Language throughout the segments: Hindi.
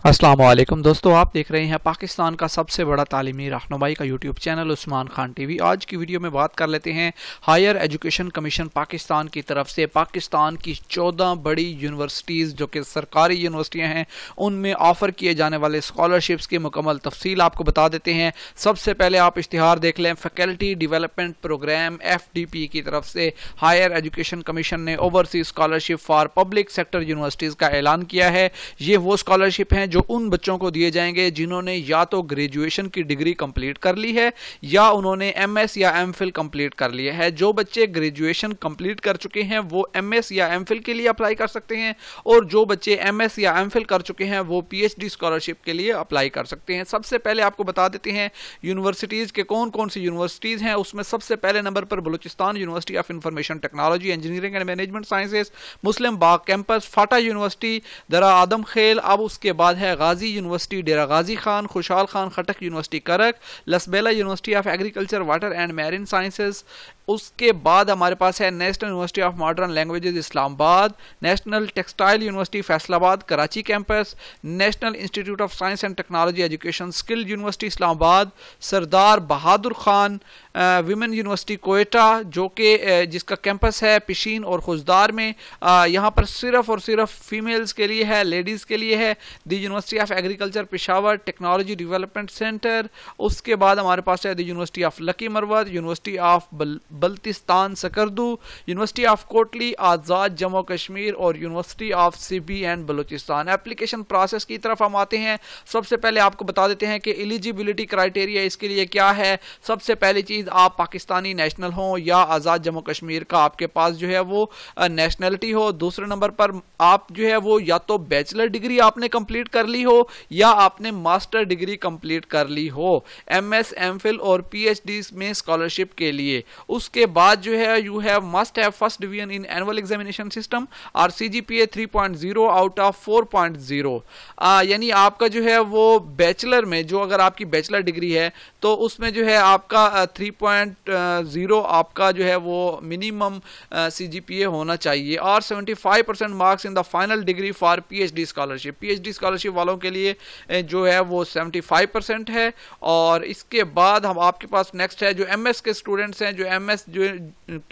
अस्सलाम वालेकुम दोस्तों, आप देख रहे हैं पाकिस्तान का सबसे बड़ा तालीमी रहनुमाई का YouTube channel Usman Khan TV. आज की वीडियो में बात कर लेते हैं हायर एजुकेशन कमीशन पाकिस्तान की तरफ से पाकिस्तान की 14 बड़ी यूनिवर्सिटीज़ जो कि सरकारी यूनिवर्सिटियां हैं उनमें ऑफ़र किए जाने वाले स्कॉलरशिप्स की मुकम्मल तफसील आपको बता देते हैं। सबसे पहले आप इश्तिहार देख लें। फैकल्टी डेवलपमेंट प्रोग्राम FDP की तरफ से हायर एजुकेशन कमीशन ने overseas scholarship for public sector universities का ऐलान किया है। ये वो स्कॉलरशिप हैं जो उन बच्चों को दिए जाएंगे जिन्होंने या तो ग्रेजुएशन की डिग्री कंप्लीट कर ली है या उन्होंने MS या MPhil कंप्लीट कर लिया है। जो बच्चे ग्रेजुएशन कंप्लीट कर चुके हैं वो MS या MPhil के लिए अप्लाई कर सकते हैं और जो बच्चे MS या MPhil कर चुके हैं वो PhD स्कॉलरशिप के लिए अप्लाई कर सकते हैं। सबसे पहले आपको बता देते हैं यूनिवर्सिटीज़ के कौन कौन सी यूनिवर्सिटीज़ हैं। उसमें सबसे पहले नंबर पर Balochistan university of information technology engineering and management sciences, Muslim Bagh campus, Phata university, दरा आदम खेल। अब उसके बाद है गाजी यूनिवर्सिटी डेरा गाजी खान, खुशहाल खान खटक यूनिवर्सिटी करक, Lasbela university of agriculture water and marine sciences. उसके बाद हमारे पास है national university of modern languages Islamabad, national textile university Faisalabad Karachi campus, national institute of science and technology education skill university Islamabad, Sardar Bahadur Khan women university Quetta जो कि जिसका कैंपस है पिशीन और खुजदार में। यहाँ पर सिर्फ और सिर्फ फीमेल्स के लिए है, लेडीज़ के लिए है। The University of Agriculture Peshawar Technology Development Centre. उसके बाद हमारे पास है the University of Lakki Marwat, University of Baltistan Skardu, University of Kotli Azad Jammu Kashmir और University of Sibi and Balochistan. Application process की तरफ हम आते हैं। सबसे पहले आपको बता देते हैं कि एलिजिबिलिटी क्राइटेरिया इसके लिए क्या है। सबसे पहली चीज़, आप पाकिस्तानी नेशनल हो या आज़ाद जम्मू कश्मीर का आपके पास जो है वो नेशनलिटी हो। दूसरे नंबर पर आप जो है वो या तो बैचलर डिग्री आपने कंप्लीट कर ली हो या आपने मास्टर डिग्री कंप्लीट कर ली हो MS MPhil और PhD में स्कॉलरशिप के लिए। उसके बाद जो है you have must have first division in annual examination system और CGPA 3.0 आउट ऑफ 4.0। यानी आपका जो है वो बैचलर में जो अगर आपकी बैचलर डिग्री है तो उसमें जो है आपका 3.0 आपका जो है वो मिनिमम CGPA होना चाहिए और 75% marks in the final decree for PhD scholarship. PhD scholarship वालों के लिए जो है वो 75% है। और इसके बाद हम आपके पास नेक्स्ट है जो MS के स्टूडेंट्स हैं, जो MS जो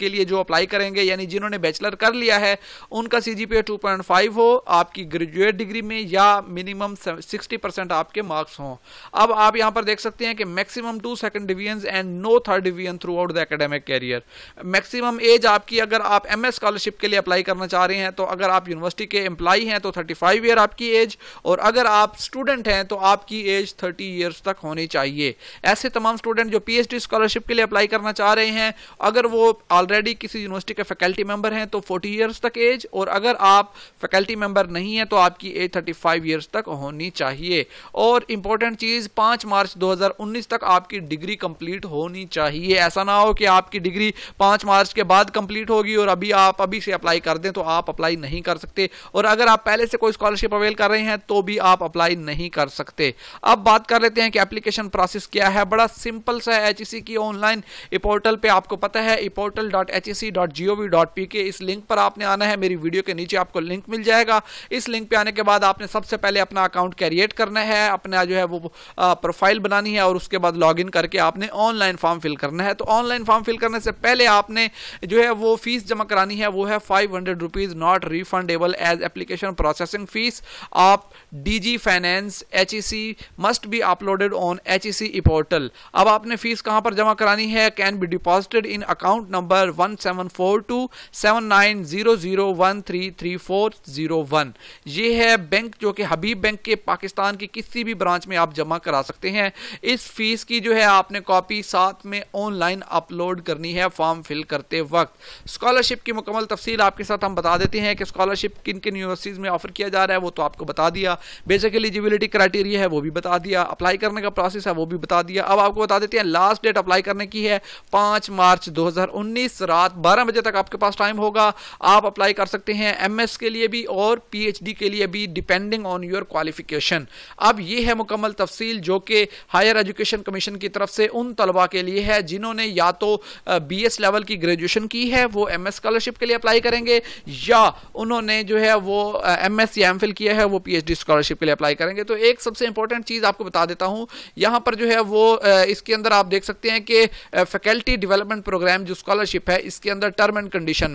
के लिए जो अप्लाई करेंगे यानी जिन्होंने बैचलर कर लिया है उनका CGPA 2.5 हो आपकी ग्रेजुएट डिग्री में या मिनिमम 60% आपके मार्क्स हों। अब आप यहां पर देख सकते हैं कि maximum 2 second division and no third division throughout the academic career. Maximum age आपकी, अगर आप MS स्कॉलरशिप के लिए अप्लाई करना चाह रहे हैं तो अगर आप यूनिवर्सिटी के एम्प्लॉई हैं तो 35 ईयर आपकी एज, और अगर आप स्टूडेंट हैं तो आपकी एज 30 ईयर्स तक होनी चाहिए। ऐसे तमाम स्टूडेंट जो PhD स्कॉलरशिप के लिए अप्लाई करना चाह रहे हैं, अगर वो ऑलरेडी किसी यूनिवर्सिटी के फैकल्टी मेंबर हैं तो 40 ईयर्स तक एज, और अगर आप फैकल्टी मेंबर नहीं है तो आपकी एज 35 ईयर्स तक होनी चाहिए। और इंपॉर्टेंट चीज, 5 मार्च 2019 तक आपकी डिग्री कंप्लीट होनी चाहिए। ऐसा ना हो कि आपकी डिग्री 5 मार्च के बाद कंप्लीट होगी और अभी से अप्लाई कर दें तो आप अप्लाई नहीं कर सकते, और अगर आप पहले से कोई स्कॉलरशिप अवेल कर रहे हैं तो भी आप अप्लाई नहीं कर सकते। अब बात कर लेते हैं कि एप्लीकेशन प्रोसेस क्या है। बड़ा सिंपल सा है। HEC की ऑनलाइन पोर्टल पे आपको पता है portal.hec.gov.pk, इस लिंक पर आपने आना है। मेरी वीडियो के नीचे आपको लिंक मिल जाएगा। इस लिंक पे आने के बाद आपने सबसे पहले अपना अकाउंट क्रिएट करना है, अपना जो है वो प्रोफाइल बनानी है और उसके बाद लॉगिन करके आपने ऑनलाइन फॉर्म फिल करना है। तो ऑनलाइन फॉर्म फिल करने से पहले आपने जो है वो फीस जमा करानी है, वो है 500 rupees, not refundable as application processing fees. आप DG finance HEC must be uploaded on HEC portal. अब आपने फीस कहां पर जमा करानी है? Can be deposited in account number 17427900133401। ये है बैंक जो कि हबीब बैंक के पाकिस्तान की किसी भी ब्रांच में आप जमा करा सकते हैं। इस फीस की जो है आपने कॉपी साथ में ऑनलाइन अपलोड करनी है फॉर्म फिल करते वक्त। स्कॉलरशिप की मुकम्मल तफसील आपके साथ हम बता देते हैं कि स्कॉलरशिप किन किन यूनिवर्सिटीज में ऑफर किया जा रहा है वो तो आपको बता दिया। बेसिक एलिजिबिलिटी क्राइटेरिया है वो भी बता दिया। अप्लाई करने का प्रोसेस है वो भी बता दिया। अब आपको बता देते हैं लास्ट डेट अप्लाई करने की है 5 मार्च मार्च 2019 रात 12 बजे तक आपके पास टाइम होगा। आप अप्लाई कर सकते हैं एमएस के लिए भी और पीएचडी के लिए भी, डिपेंडिंग ऑन योर क्वालिफिकेशन। अब ये है मुकम्मल तफसील जो कि हायर एजुकेशन कमीशन की तरफ से उन तलबा के लिए है जिन्होंने या तो बीएस लेवल की ग्रेजुएशन की है, वो एमएस स्कॉलरशिप के लिए अप्लाई करेंगे, या उन्होंने जो है वो एमएस या एमफिल किया है, वो पीएचडी स्कॉलरशिप के लिए अप्लाई करेंगे। तो एक सबसे इंपॉर्टेंट चीज आपको बता देता हूं, यहां पर जो है वो इसके अंदर आप देख सकते हैं कि फैकल्टी डेवलपमेंट प्रोग्राम जो स्कॉलरशिप है, इसके अंदर टर्म एंड कंडीशन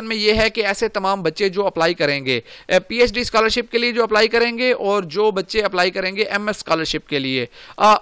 में यह है कि ऐसे तमाम बच्चे जो अप्लाई करेंगे पीएचडी स्कॉलरशिप के लिए जो अप्लाई करेंगे, और जो बच्चे अप्लाई करेंगे एमएस स्कॉलरशिप के लिए,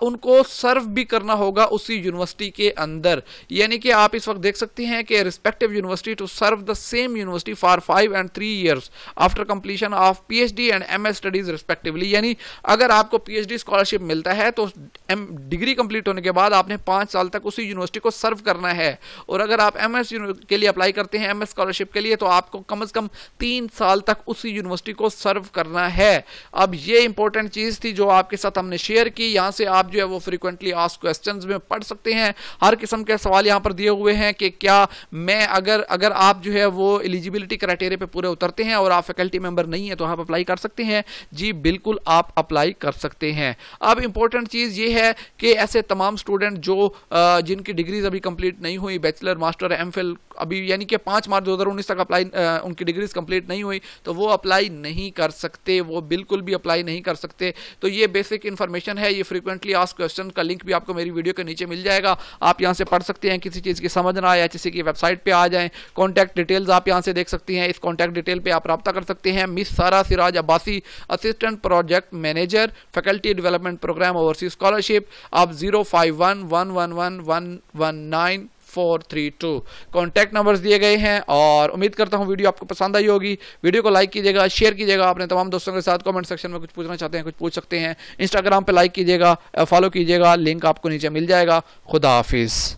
उनको सर्व भी करना होगा उसी यूनिवर्सिटी के अंदर। यानी कि आप इस वक्त देख सकते हैं कि respective university to serve the same university for 5 and 3 years after completion of PhD and MS studies respectively. यानी अगर आपको पीएचडी स्कॉलरशिप मिलता है तो डिग्री कंप्लीट होने के बाद आपने 5 साल तक उसी यूनिवर्सिटी को सर्व करना है, और अगर आप एमएस के लिए अप्लाई करते हैं, एमएस स्कॉलरशिप के लिए, तो आपको कम से कम 3 साल तक उसी यूनिवर्सिटी को सर्व करना है। अब ये इंपॉर्टेंट चीज थी जो आपके साथ हमने शेयर की। यहां से आप जो है वो फ्रीक्वेंटली आस्क्ड क्वेश्चंस में पढ़ सकते हैं, हर किस्म के सवाल यहां पर दिए हुए हैं कि क्या मैं अगर आप जो है वो एलिजिबिलिटी क्राइटेरिया पे पूरे उतरते हैं और आप फैकल्टी मेंबर नहीं है तो आप अप्लाई कर सकते हैं। जी बिल्कुल, आप अप्लाई कर सकते हैं। अब इंपॉर्टेंट चीज ये है कि ऐसे तमाम स्टूडेंट जो जिनकी डिग्रीज अभी कंप्लीट नहीं हुई, बैचलर, मास्टर, एमफिल, अभी यानी कि 5 मार्च 2019 तक अप्लाई उनकी डिग्रीज कंप्लीट नहीं हुई, तो वो अप्लाई नहीं कर सकते, वो बिल्कुल भी अप्लाई नहीं कर सकते। तो ये बेसिक इंफॉर्मेशन है। ये फ्रीक्वेंटली आस्क्ड क्वेश्चन का लिंक भी आपको मेरी वीडियो के नीचे मिल जाएगा, आप यहां से पढ़ सकते हैं। किसी चीज की समझ ना आए, एचएससी की वेबसाइट पे आ जाएं, कॉन्टैक्ट डिटेल्स आप यहां से देख सकते हैं। इस कॉन्टैक्ट डिटेल पे आप रब्ता कर सकते हैं। Miss Sara Siraj Abbasi, assistant project manager, faculty development program overseas scholarship. आप 05111119432 कॉन्टैक्ट नंबर्स दिए गए हैं, और उम्मीद करता हूं वीडियो आपको पसंद आई होगी। वीडियो को लाइक कीजिएगा, शेयर कीजिएगा अपने तमाम दोस्तों के साथ। कमेंट सेक्शन में कुछ पूछना चाहते हैं कुछ पूछ सकते हैं। इंस्टाग्राम पे लाइक कीजिएगा, फॉलो कीजिएगा, लिंक आपको नीचे मिल जाएगा। खुदा हाफिज।